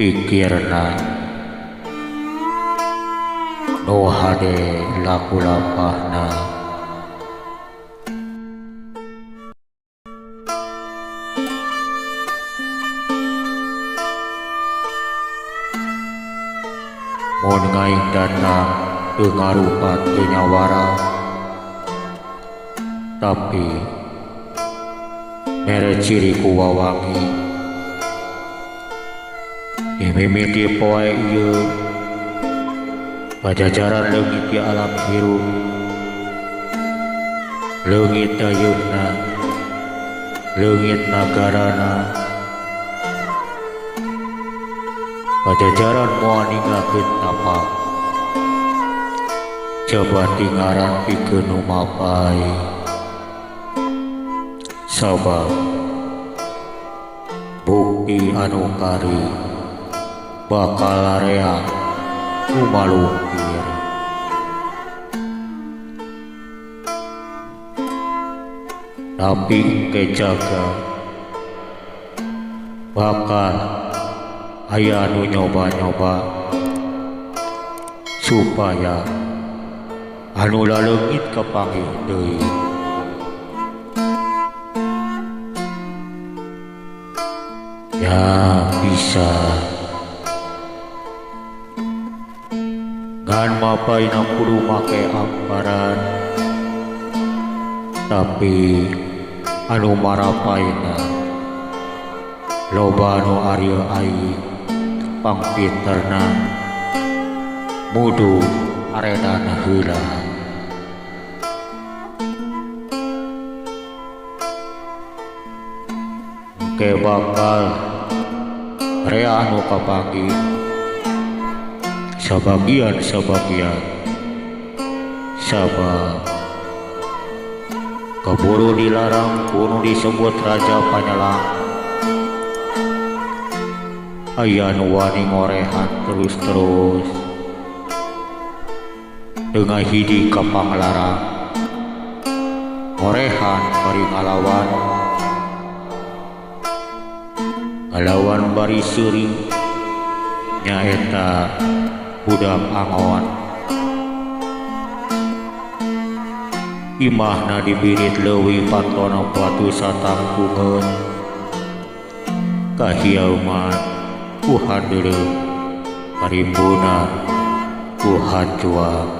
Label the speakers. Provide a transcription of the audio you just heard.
Speaker 1: pikirna nu hade laku lapahna. Mun ngaing datang teu ngarupa teu nyawara, tapi mere ciri ku wawangi mimiti poe ieu pajajaran leungit di alam hirup, leungit ayeuna, leungit nagarana, pajajaran moal ninggalkeun tapak, coba tinggaran pikeun nu mapai. Sabab bukti anu kari bakal area nu malungkir. Tapi kejaga bakal aya anu nyoba-nyoba supaya anu laleungit kapanggih deui. Ya bisa ngan mapaina kudu make amparan, tapi anu marapaina loba anu areu ai pangpinterna mudu arenana heula. Ke bakal rea anu kapanggih sabagian sabab keburu dilarang kudu disebut raja panyelang. Aya nu wani ngorehan terus dengan hidi ka panglarang, ngorehan bari ngalawan bari seuri nyaeta budak angon. Imahna dibirit leuwih pantona batu satangkungeun kahiauman ku handeuleuh parimbuna ku hancuang.